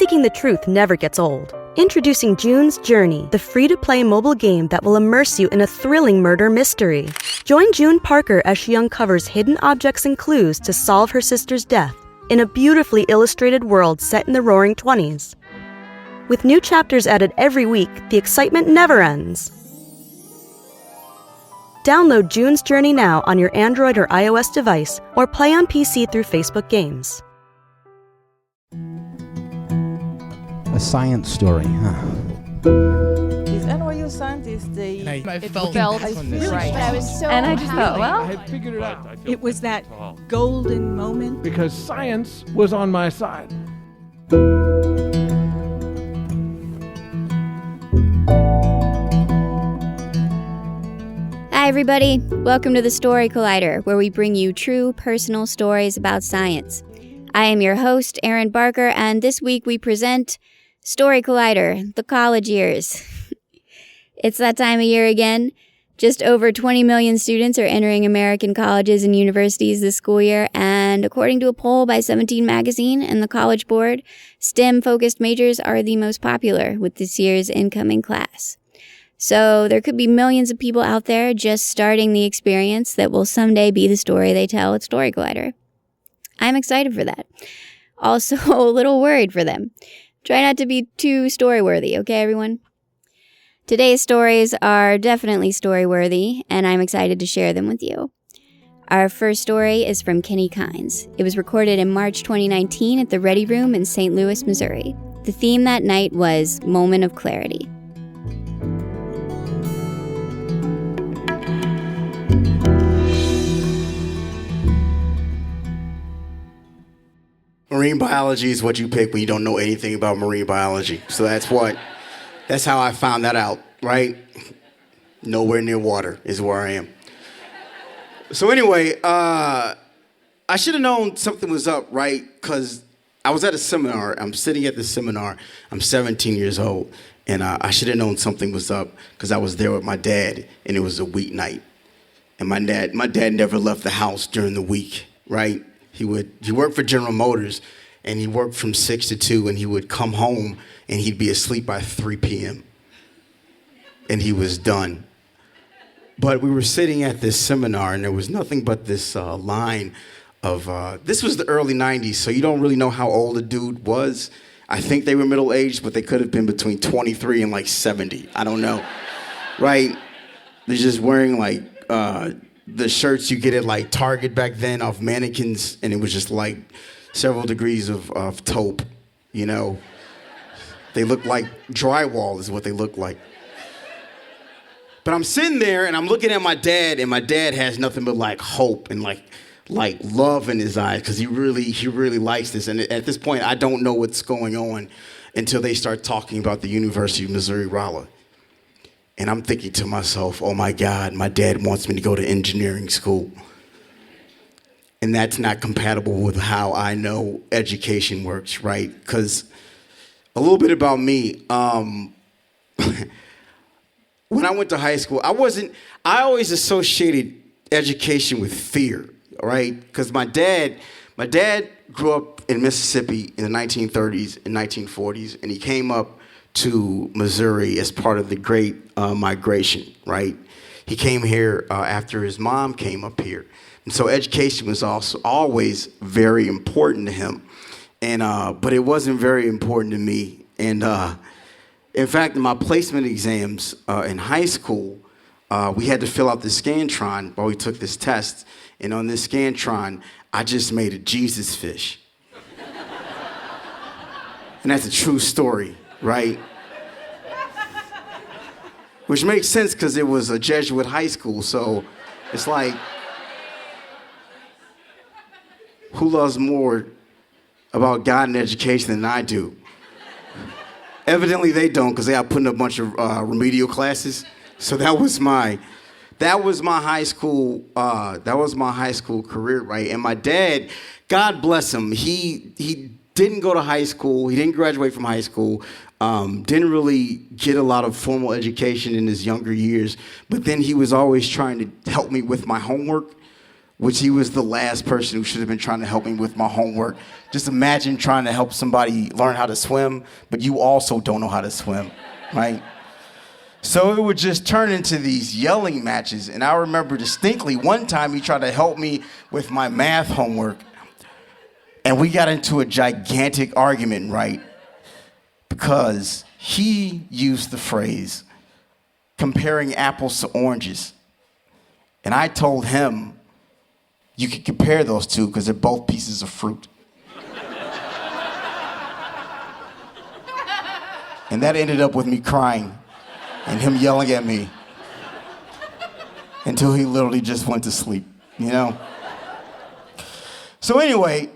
seeking the truth never gets old. Introducing June's Journey, the free-to-play mobile game that will immerse you in a thrilling murder mystery. Join June Parker as she uncovers hidden objects and clues to solve her sister's death in a beautifully illustrated world set in the Roaring '20s. With new chapters added every week, the excitement never ends. Download June's Journey now on your Android or iOS device, or play on PC through Facebook Games. A science story, huh? These NYU scientists, I felt right. I was so And I just thought, well, I had figured it out. It was that golden moment. Because science was on my side. Hi, everybody. Welcome to the Story Collider, where we bring you true personal stories about science. I am your host, Erin Barker, and this week we present Story Collider, the college years. It's that time of year again. Just over 20 million students are entering American colleges and universities this school year, and according to a poll by 17 Magazine and the College Board, STEM-focused majors are the most popular with this year's incoming class. So there could be millions of people out there just starting the experience that will someday be the story they tell at Story Collider. I'm excited for that. Also, a little worried for them. Try not to be too story-worthy, okay, everyone? Today's stories are definitely story-worthy, and I'm excited to share them with you. Our first story is from Kenny Kynes. It was recorded in March 2019 at the Ready Room in St. Louis, Missouri. The theme that night was Moment of Clarity. Marine biology is what you pick when you don't know anything about marine biology. So that's how I found that out, right? Nowhere near water is where I am. So anyway, I should have known something was up, right? Because I was at a seminar. I'm sitting at the seminar. I'm 17 years old. And I should have known something was up because I was there with my dad, and it was a weeknight. And my dad never left the house during the week, right? He worked for General Motors, and he worked from 6 to 2, and he would come home, and he'd be asleep by 3 p.m. And he was done. But we were sitting at this seminar, and there was nothing but this line of, this was the early 90s, so you don't really know how old the dude was. I think they were middle-aged, but they could have been between 23 and like 70. I don't know, right? They're just wearing like, the shirts you get at like Target back then off mannequins, and it was just like several degrees of taupe, you know. They look like drywall is what they look like. But I'm sitting there and I'm looking at my dad, and my dad has nothing but like hope and like love in his eyes, because he really likes this. And at this point, I don't know what's going on until they start talking about the University of Missouri-Rolla. And I'm thinking to myself, oh my God, my dad wants me to go to engineering school. And that's not compatible with how I know education works, right? Because a little bit about me, when I went to high school, I always associated education with fear, right? Because my dad grew up in Mississippi in the 1930s and 1940s, and he came up to Missouri as part of the Great Migration, right? He came here after his mom came up here. And so education was also always very important to him. And but it wasn't very important to me. And in fact, in my placement exams in high school, we had to fill out the Scantron while we took this test. And on this Scantron, I just made a Jesus fish. And that's a true story, right? Which makes sense because it was a Jesuit high school, so it's like, who loves more about God and education than I do? Evidently they don't, because they are putting a bunch of remedial classes. So that was my high school career, right? And my dad, God bless him, he didn't go to high school. He didn't graduate from high school. Didn't really get a lot of formal education in his younger years. But then he was always trying to help me with my homework, which he was the last person who should have been trying to help me with my homework. Just imagine trying to help somebody learn how to swim, but you also don't know how to swim, right? So it would just turn into these yelling matches. And I remember distinctly one time he tried to help me with my math homework. And we got into a gigantic argument, right? Because he used the phrase, comparing apples to oranges. And I told him, you can compare those two because they're both pieces of fruit. And that ended up with me crying and him yelling at me until he literally just went to sleep, you know? So anyway,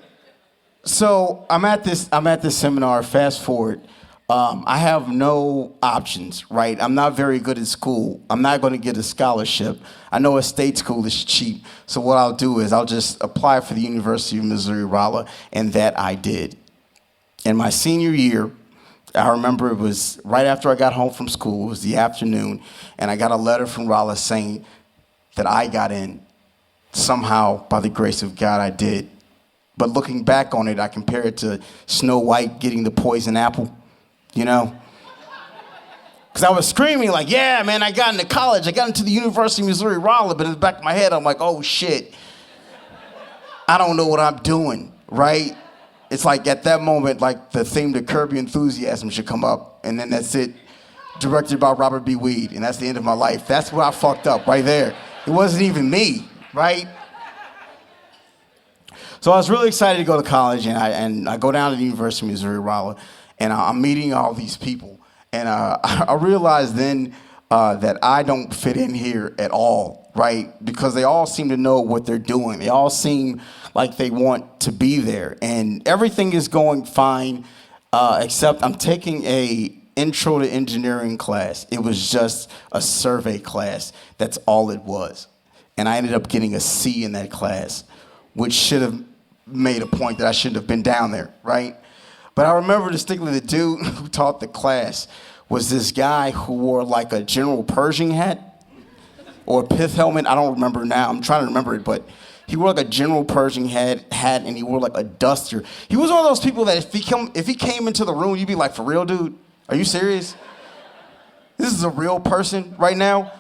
I'm at this seminar, fast forward. I have no options, right? I'm not very good at school. I'm not going to get a scholarship. I know a state school is cheap, so what I'll do is I'll just apply for the University of Missouri-Rolla, and that I did. In my senior year, I remember it was right after I got home from school. It was the afternoon, and I got a letter from Rolla saying that I got in. Somehow, by the grace of God, I did. But looking back on it, I compare it to Snow White getting the poison apple, you know? Because I was screaming like, yeah, man, I got into college. I got into the University of Missouri-Rolla, but in the back of my head, I'm like, oh, shit. I don't know what I'm doing, right? It's like at that moment, like the theme to Curb Your Enthusiasm should come up, and then that's it, directed by Robert B. Weed, and that's the end of my life. That's where I fucked up, right there. It wasn't even me, right? So I was really excited to go to college, and I go down to the University of Missouri-Rolla, and I'm meeting all these people, and I realized then that I don't fit in here at all, right? Because they all seem to know what they're doing. They all seem like they want to be there, and everything is going fine, except I'm taking a intro to engineering class. It was just a survey class. That's all it was. And I ended up getting a C in that class, which should have made a point that I shouldn't have been down there, right? But I remember distinctly the dude who taught the class was this guy who wore like a General Pershing hat or a pith helmet. I don't remember now. I'm trying to remember it, but he wore like a General Pershing hat and he wore like a duster. He was one of those people that if he came into the room, you'd be like, for real, dude? Are you serious? This is a real person right now?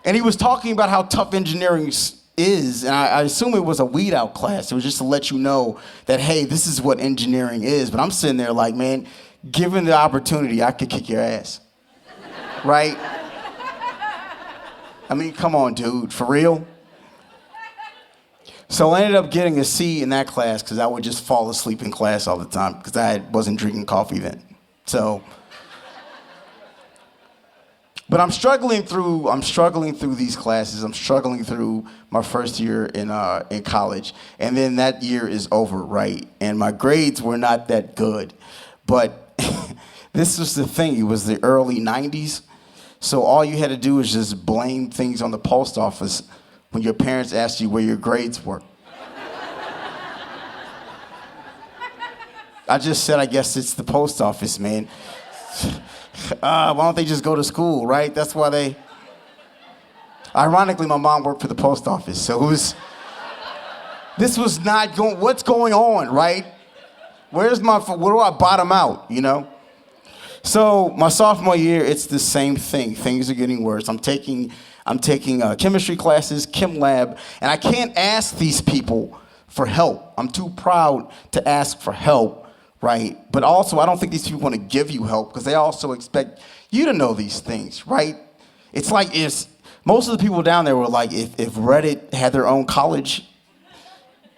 And he was talking about how tough engineering is, and I assume it was a weed out class. It was just to let you know that, hey, this is what engineering is. But I'm sitting there like, man, given the opportunity, I could kick your ass, right? I mean, come on, dude, for real? So I ended up getting a C in that class because I would just fall asleep in class all the time because I wasn't drinking coffee then. So, but I'm struggling through these classes. I'm struggling through my first year in college, and then that year is over, right? And my grades were not that good, but this was the thing. It was the early '90s, so all you had to do was just blame things on the post office when your parents asked you where your grades were. I just said, I guess it's the post office, man. Why don't they just go to school, right? That's why they... Ironically, my mom worked for the post office, so this was not going... What's going on, right? Where do I bottom out, you know? So my sophomore year, it's the same thing. Things are getting worse. I'm taking chemistry classes, chem lab, and I can't ask these people for help. I'm too proud to ask for help. Right? But also, I don't think these people want to give you help because they also expect you to know these things, right? It's like most of the people down there were like, if Reddit had their own college,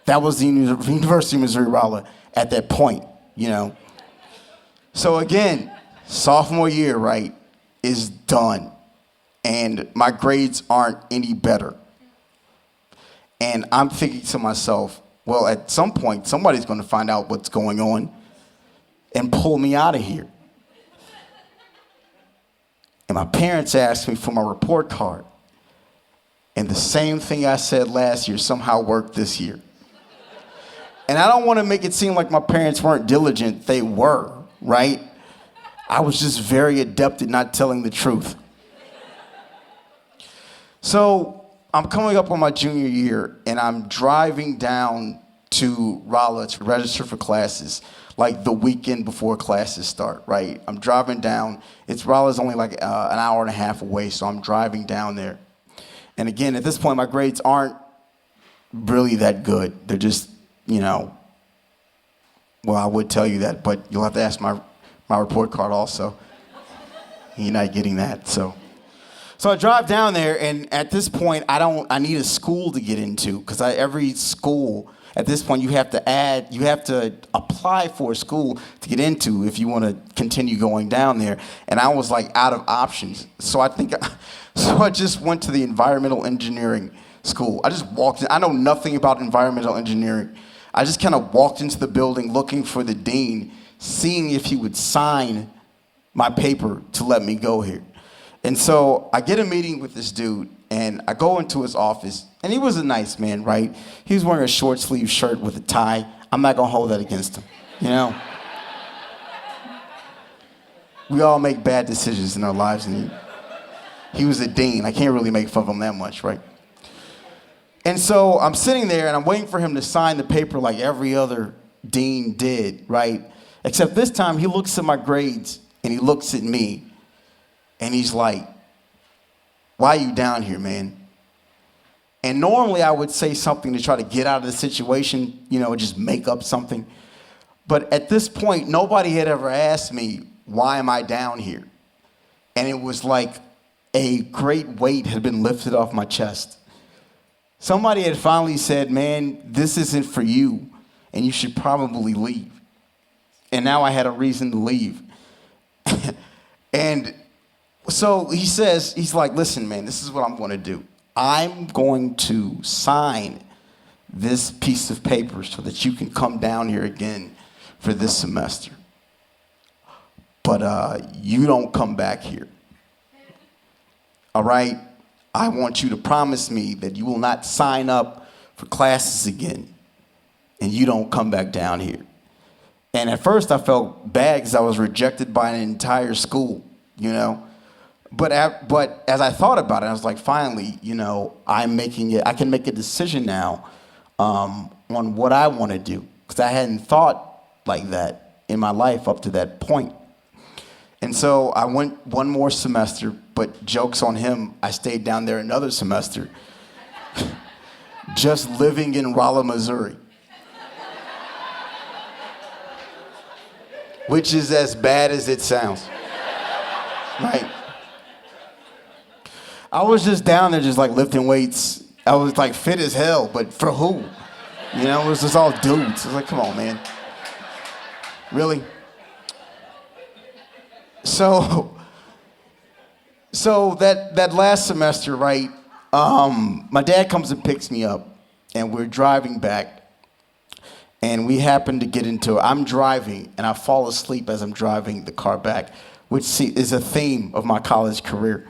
that was the University of Missouri-Rolla at that point, you know? So again, sophomore year, right, is done. And my grades aren't any better. And I'm thinking to myself, well, at some point, somebody's going to find out what's going on and pull me out of here. And my parents asked me for my report card. And the same thing I said last year somehow worked this year. And I don't want to make it seem like my parents weren't diligent. They were, right? I was just very adept at not telling the truth. So I'm coming up on my junior year, and I'm driving down to Rolla to register for classes, like the weekend before classes start, right? I'm driving down. Rolla's only like an hour and a half away, so I'm driving down there. And again, at this point, my grades aren't really that good. They're just, well, I would tell you that, but you'll have to ask my report card also. You're not getting that, so I drive down there, and at this point, I need a school to get into, because every school, at this point, you have to apply for a school to get into if you want to continue going down there. And I was like out of options. So I just went to the environmental engineering school. I just walked in. I know nothing about environmental engineering. I just kind of walked into the building looking for the dean, seeing if he would sign my paper to let me go here. And so I get a meeting with this dude, and I go into his office, and he was a nice man, right? He was wearing a short sleeve shirt with a tie. I'm not gonna hold that against him, We all make bad decisions in our lives, and he was a dean. I can't really make fun of him that much, right? And so I'm sitting there, and I'm waiting for him to sign the paper like every other dean did, right? Except this time, he looks at my grades, and he looks at me, and he's like, "Why are you down here, man?" And normally I would say something to try to get out of the situation, just make up something. But at this point, nobody had ever asked me, why am I down here? And it was like a great weight had been lifted off my chest. Somebody had finally said, man, this isn't for you, and you should probably leave. And now I had a reason to leave. And so he's like, listen, man, this is what I'm going to do. I'm going to sign this piece of paper so that you can come down here again for this semester. But you don't come back here. All right? I want you to promise me that you will not sign up for classes again, and you don't come back down here. And at first I felt bad because I was rejected by an entire school, But as I thought about it, I was like, finally, I can make a decision now on what I want to do, because I hadn't thought like that in my life up to that point. And so I went one more semester, but joke's on him, I stayed down there another semester, just living in Rolla, Missouri, which is as bad as it sounds, right? I was just down there just like lifting weights. I was like fit as hell, but for who? It was just all dudes. I was like, come on, man. Really? So that last semester, right, my dad comes and picks me up, and we're driving back, and we happen to get into, I'm driving, and I fall asleep as I'm driving the car back, which is a theme of my college career.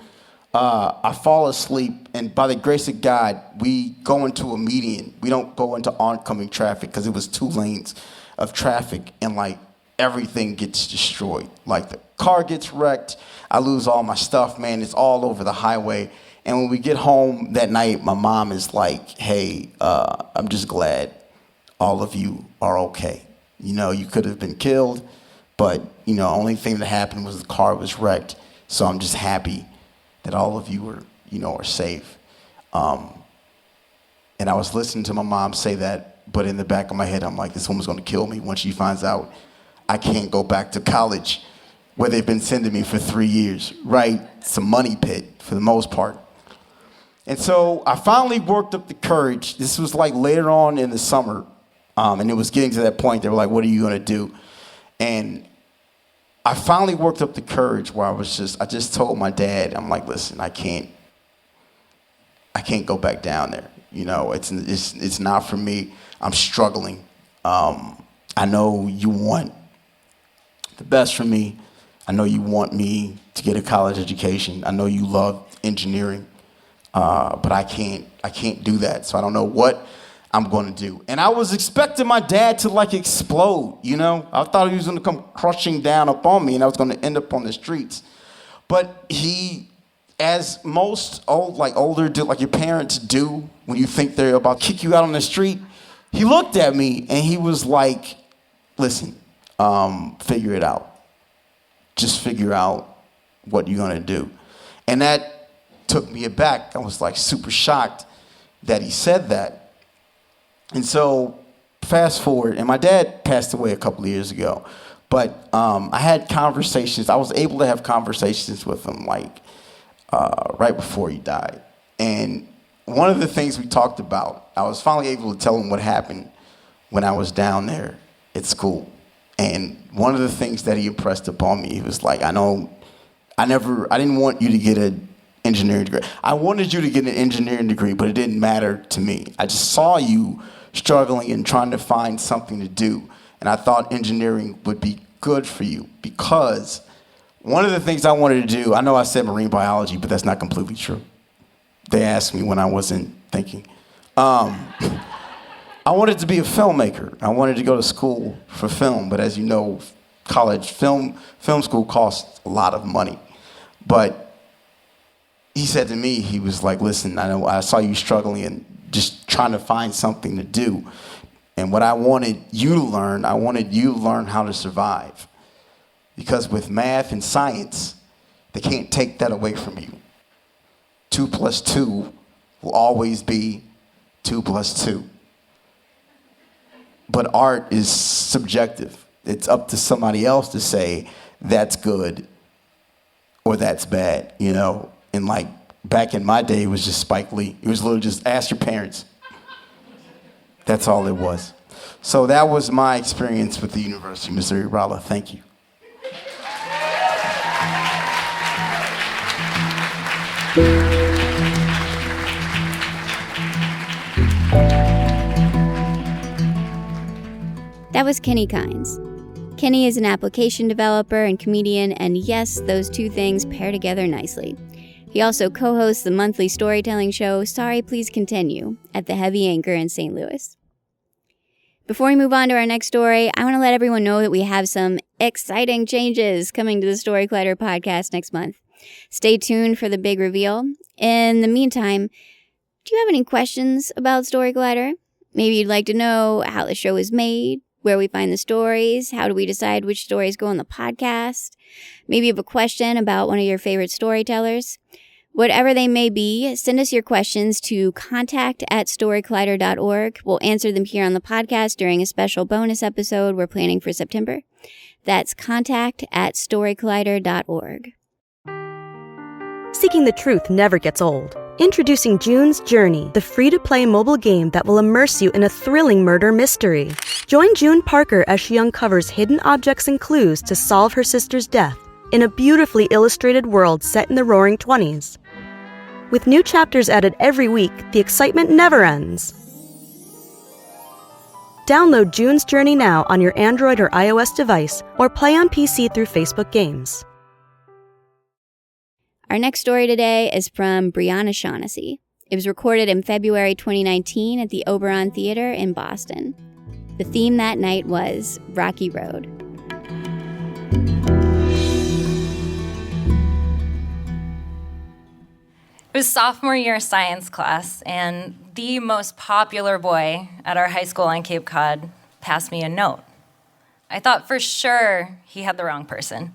I fall asleep, and by the grace of God, we go into a median. We don't go into oncoming traffic because it was 2 lanes of traffic, and like everything gets destroyed. Like the car gets wrecked. I lose all my stuff, man. It's all over the highway. And when we get home that night, my mom is like, hey, I'm just glad all of you are okay. You could have been killed, but, only thing that happened was the car was wrecked. So I'm just happy that all of you are safe. And I was listening to my mom say that, but in the back of my head, I'm like, this woman's gonna kill me when she finds out I can't go back to college where they've been sending me for 3 years, right? It's a money pit for the most part. And so I finally worked up the courage. This was like later on in the summer, and it was getting to that point. They were like, what are you gonna do? And I finally worked up the courage where I just told my dad, I'm like, listen, I can't go back down there. It's not for me. I'm struggling. I know you want the best for me. I know you want me to get a college education. I know you love engineering, but I can't do that. So I don't know what I'm going to do. And I was expecting my dad to like explode, I thought he was going to come crushing down upon me and I was going to end up on the streets. But he as most older do, like your parents do when you think they're about to kick you out on the street, he looked at me and he was like, listen, figure it out. Just figure out what you're gonna do. And that took me aback. I was like super shocked that he said that. And so fast forward, and my dad passed away a couple of years ago, but I had conversations, I was able to have conversations with him like right before he died. And one of the things we talked about, I was finally able to tell him what happened when I was down there at school. And one of the things that he impressed upon me, he was like, I didn't want you to get an engineering degree. I wanted you to get an engineering degree, but it didn't matter to me. I just saw you struggling and trying to find something to do. And I thought engineering would be good for you because one of the things I wanted to do, I know I said marine biology, but that's not completely true. They asked me when I wasn't thinking. I wanted to be a filmmaker. I wanted to go to school for film, but as you know, college film school costs a lot of money. But he said to me, he was like, listen, I saw you struggling and just trying to find something to do. And what I wanted you to learn how to survive. Because with math and science, they can't take that away from you. 2 + 2 will always be 2 + 2. But art is subjective. It's up to somebody else to say that's good or that's bad, you know? And like back in my day, it was just Spike Lee. It was literally just ask your parents. That's all it was. So that was my experience with the University of Missouri Rolla. Thank you. That was Kenny Kynes. Kenny is an application developer and comedian, and yes, those two things pair together nicely. He also co-hosts the monthly storytelling show Sorry Please Continue at the Heavy Anchor in St. Louis. Before we move on to our next story, I want to let everyone know that we have some exciting changes coming to the Story Collider podcast next month. Stay tuned for the big reveal. In the meantime, do you have any questions about Story Collider? Maybe you'd like to know how the show is made, where we find the stories, how do we decide which stories go on the podcast? Maybe you have a question about one of your favorite storytellers. Whatever they may be, send us your questions to contact@storycollider.org. We'll answer them here on the podcast during a special bonus episode we're planning for September. That's contact@storycollider.org. Seeking the truth never gets old. Introducing June's Journey, the free-to-play mobile game that will immerse you in a thrilling murder mystery. Join June Parker as she uncovers hidden objects and clues to solve her sister's death in a beautifully illustrated world set in the Roaring '20s. With new chapters added every week, the excitement never ends. Download June's Journey now on your Android or iOS device or play on PC through Facebook Games. Our next story today is from Brianna Shaughnessy. It was recorded in February 2019 at the Oberon Theater in Boston. The theme that night was Rocky Road. It was sophomore year science class, and the most popular boy at our high school on Cape Cod passed me a note. I thought for sure he had the wrong person.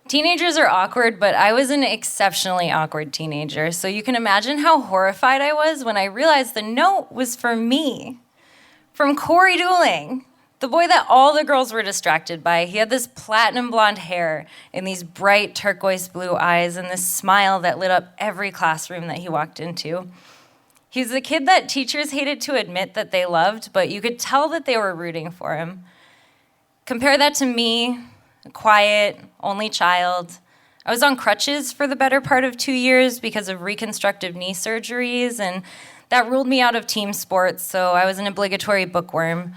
Teenagers are awkward, but I was an exceptionally awkward teenager, so you can imagine how horrified I was when I realized the note was for me. From Corey Dooling, the boy that all the girls were distracted by. He had this platinum blonde hair and these bright turquoise blue eyes and this smile that lit up every classroom that he walked into. He's the kid that teachers hated to admit that they loved, but you could tell that they were rooting for him. Compare that to me, a quiet, only child. I was on crutches for the better part of 2 years because of reconstructive knee surgeries, and that ruled me out of team sports, so I was an obligatory bookworm.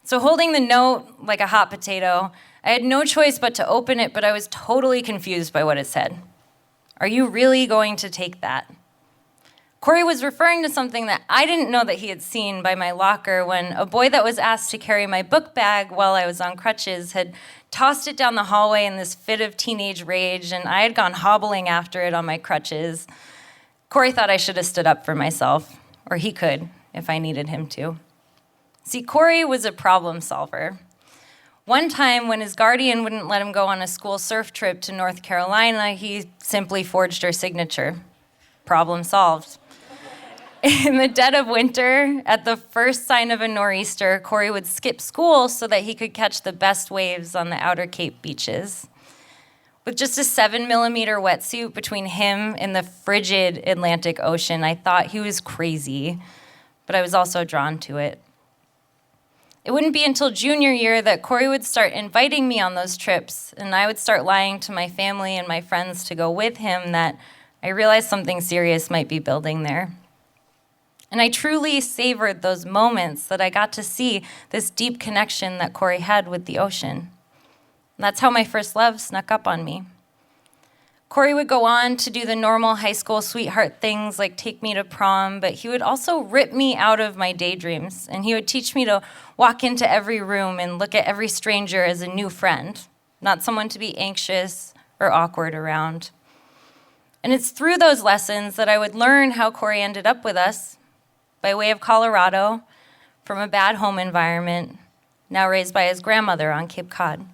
So holding the note like a hot potato, I had no choice but to open it, but I was totally confused by what it said. Are you really going to take that? Corey was referring to something that I didn't know that he had seen by my locker when a boy that was asked to carry my book bag while I was on crutches had tossed it down the hallway in this fit of teenage rage, and I had gone hobbling after it on my crutches. Corey thought I should have stood up for myself, or he could if I needed him to. See, Corey was a problem solver. One time, when his guardian wouldn't let him go on a school surf trip to North Carolina, he simply forged her signature. Problem solved. In the dead of winter, at the first sign of a nor'easter, Corey would skip school so that he could catch the best waves on the outer Cape beaches. With just a 7mm wetsuit between him and the frigid Atlantic Ocean, I thought he was crazy, but I was also drawn to it. It wouldn't be until junior year that Corey would start inviting me on those trips, and I would start lying to my family and my friends to go with him, that I realized something serious might be building there. And I truly savored those moments that I got to see this deep connection that Corey had with the ocean. And that's how my first love snuck up on me. Corey would go on to do the normal high school sweetheart things like take me to prom, but he would also rip me out of my daydreams, and he would teach me to walk into every room and look at every stranger as a new friend, not someone to be anxious or awkward around. And it's through those lessons that I would learn how Corey ended up with us, by way of Colorado, from a bad home environment, now raised by his grandmother on Cape Cod.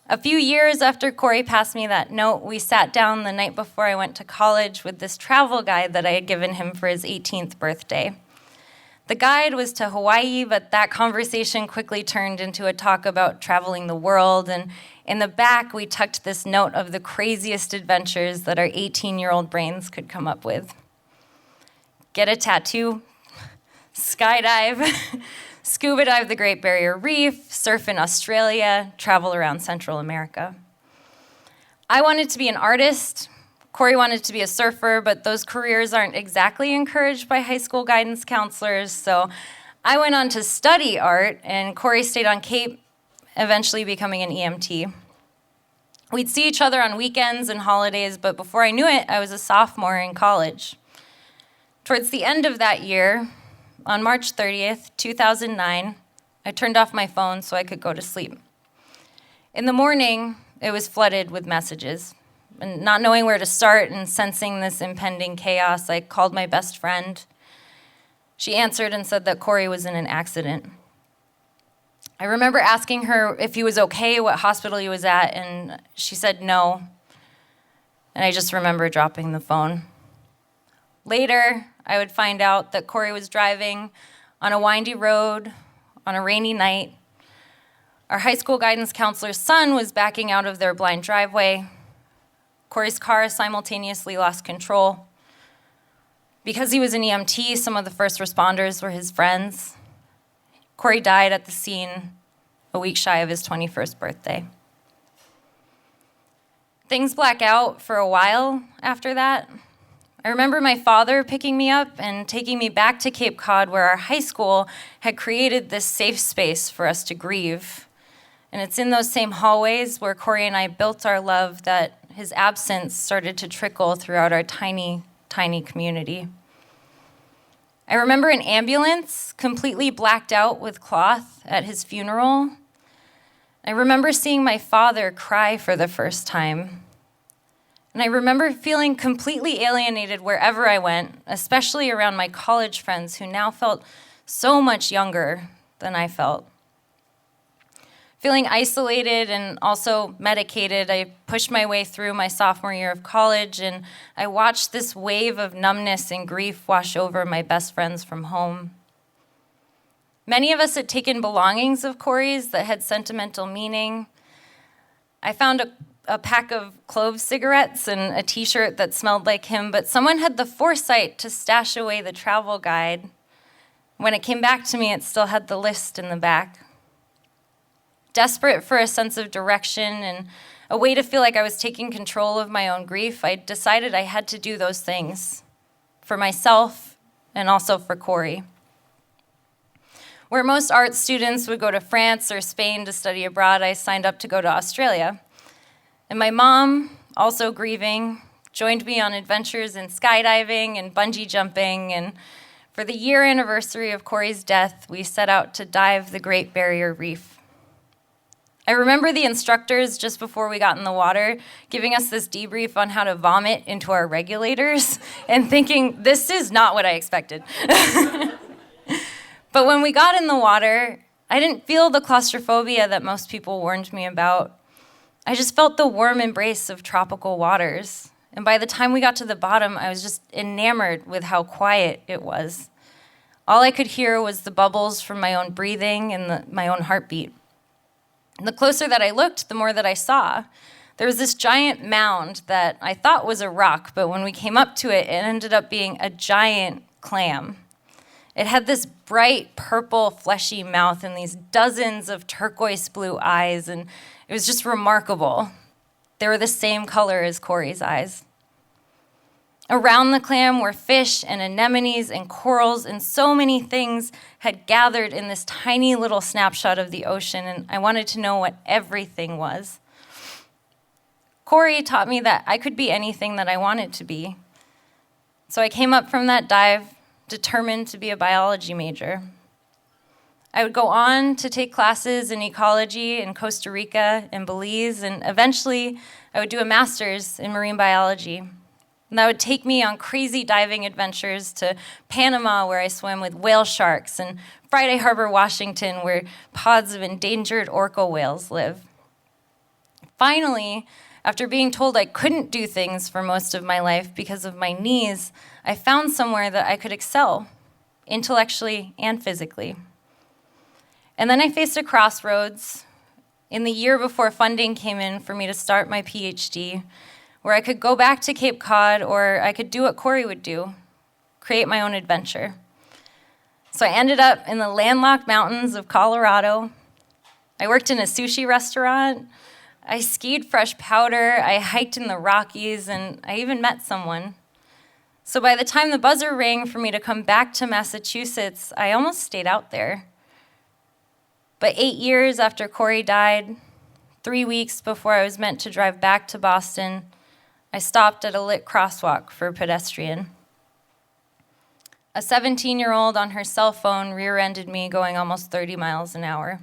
A few years after Corey passed me that note, we sat down the night before I went to college with this travel guide that I had given him for his 18th birthday. The guide was to Hawaii, but that conversation quickly turned into a talk about traveling the world, and in the back, we tucked this note of the craziest adventures that our 18-year-old brains could come up with. Get a tattoo, skydive, scuba dive the Great Barrier Reef, surf in Australia, travel around Central America. I wanted to be an artist. Corey wanted to be a surfer, but those careers aren't exactly encouraged by high school guidance counselors, so I went on to study art, and Corey stayed on Cape, eventually becoming an EMT. We'd see each other on weekends and holidays, but before I knew it, I was a sophomore in college. Towards the end of that year, on March 30th, 2009, I turned off my phone so I could go to sleep. In the morning, it was flooded with messages. And not knowing where to start and sensing this impending chaos, I called my best friend. She answered and said that Corey was in an accident. I remember asking her if he was okay, what hospital he was at, and she said no. And I just remember dropping the phone. Later, I would find out that Corey was driving on a windy road on a rainy night. Our high school guidance counselor's son was backing out of their blind driveway. Corey's car simultaneously lost control. Because he was an EMT, some of the first responders were his friends. Corey died at the scene a week shy of his 21st birthday. Things black out for a while after that. I remember my father picking me up and taking me back to Cape Cod, where our high school had created this safe space for us to grieve. And it's in those same hallways where Corey and I built our love that his absence started to trickle throughout our tiny, tiny community. I remember an ambulance completely blacked out with cloth at his funeral. I remember seeing my father cry for the first time. And I remember feeling completely alienated wherever I went, especially around my college friends who now felt so much younger than I felt. Feeling isolated and also medicated, I pushed my way through my sophomore year of college, and I watched this wave of numbness and grief wash over my best friends from home. Many of us had taken belongings of Corey's that had sentimental meaning. I found a pack of clove cigarettes and a t-shirt that smelled like him, but someone had the foresight to stash away the travel guide. When it came back to me, it still had the list in the back. Desperate for a sense of direction and a way to feel like I was taking control of my own grief, I decided I had to do those things for myself and also for Corey. Where most art students would go to France or Spain to study abroad, I signed up to go to Australia. And my mom, also grieving, joined me on adventures in skydiving and bungee jumping, and for the year anniversary of Corey's death, we set out to dive the Great Barrier Reef. I remember the instructors just before we got in the water giving us this debrief on how to vomit into our regulators and thinking, this is not what I expected. But when we got in the water, I didn't feel the claustrophobia that most people warned me about. I just felt the warm embrace of tropical waters. And by the time we got to the bottom, I was just enamored with how quiet it was. All I could hear was the bubbles from my own breathing and my own heartbeat. And the closer that I looked, the more that I saw. There was this giant mound that I thought was a rock, but when we came up to it, it ended up being a giant clam. It had this bright purple fleshy mouth and these dozens of turquoise blue eyes, and it was just remarkable. They were the same color as Corey's eyes. Around the clam were fish and anemones and corals, and so many things had gathered in this tiny little snapshot of the ocean, and I wanted to know what everything was. Corey taught me that I could be anything that I wanted to be. So I came up from that dive determined to be a biology major. I would go on to take classes in ecology in Costa Rica and Belize, and eventually I would do a master's in marine biology. And that would take me on crazy diving adventures to Panama, where I swam with whale sharks, and Friday Harbor, Washington, where pods of endangered orca whales live. Finally, after being told I couldn't do things for most of my life because of my knees, I found somewhere that I could excel, intellectually and physically. And then I faced a crossroads in the year before funding came in for me to start my PhD, where I could go back to Cape Cod, or I could do what Corey would do, create my own adventure. So I ended up in the landlocked mountains of Colorado. I worked in a sushi restaurant. I skied fresh powder. I hiked in the Rockies, and I even met someone. So by the time the buzzer rang for me to come back to Massachusetts, I almost stayed out there. But 8 years after Corey died, 3 weeks before I was meant to drive back to Boston, I stopped at a lit crosswalk for a pedestrian. A 17-year-old on her cell phone rear-ended me going almost 30 miles an hour.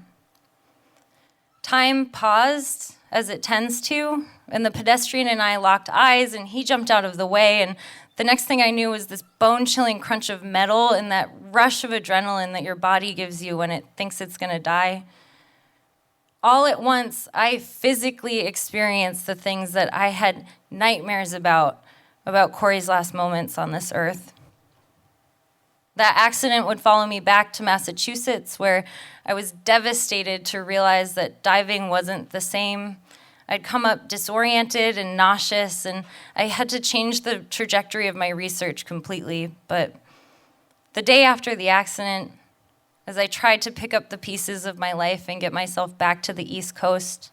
Time paused, as it tends to, and the pedestrian and I locked eyes, and he jumped out of the way, and the next thing I knew was this bone-chilling crunch of metal and that rush of adrenaline that your body gives you when it thinks it's gonna die. All at once, I physically experienced the things that I had nightmares about Corey's last moments on this earth. That accident would follow me back to Massachusetts, where I was devastated to realize that diving wasn't the same. I'd come up disoriented and nauseous, and I had to change the trajectory of my research completely. But the day after the accident, as I tried to pick up the pieces of my life and get myself back to the East Coast,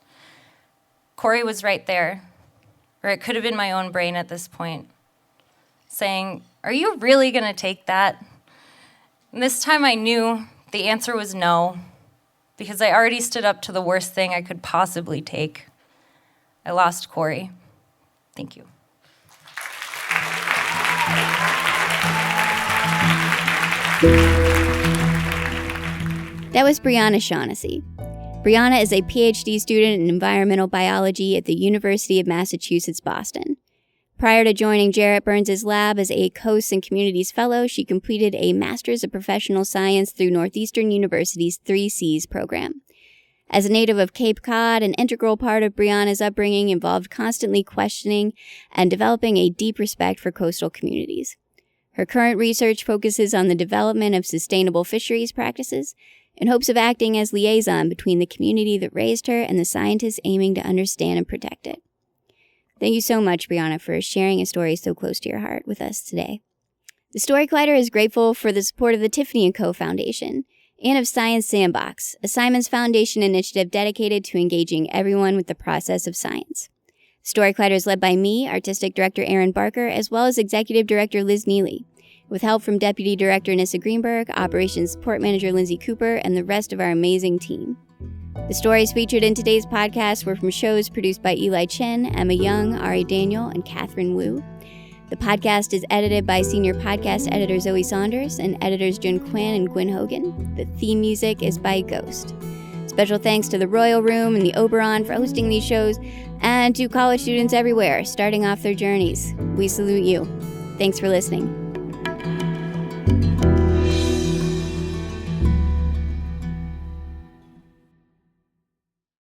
Corey was right there, or it could have been my own brain at this point, saying, "Are you really gonna take that?" And this time I knew the answer was no, because I already stood up to the worst thing I could possibly take. I lost Corey. Thank you. That was Brianna Shaughnessy. Brianna is a PhD student in environmental biology at the University of Massachusetts, Boston. Prior to joining Jarrett Byrnes' lab as a Coasts and Communities Fellow, she completed a Master's of Professional Science through Northeastern University's 3Cs program. As a native of Cape Cod, an integral part of Brianna's upbringing involved constantly questioning and developing a deep respect for coastal communities. Her current research focuses on the development of sustainable fisheries practices in hopes of acting as liaison between the community that raised her and the scientists aiming to understand and protect it. Thank you so much, Brianna, for sharing a story so close to your heart with us today. The Story Collider is grateful for the support of the Tiffany & Co. Foundation and of Science Sandbox, a Simons Foundation initiative dedicated to engaging everyone with the process of science. Story Collider is led by me, Artistic Director Aaron Barker, as well as Executive Director Liz Neely, with help from Deputy Director Nissa Greenberg, Operations Support Manager Lindsay Cooper, and the rest of our amazing team. The stories featured in today's podcast were from shows produced by Eli Chen, Emma Young, Ari Daniel, and Catherine Wu. The podcast is edited by senior podcast editor Zoe Saunders and editors Jun Quinn and Gwen Hogan. The theme music is by Ghost. Special thanks to the Royal Room and the Oberon for hosting these shows, and to college students everywhere starting off their journeys. We salute you. Thanks for listening.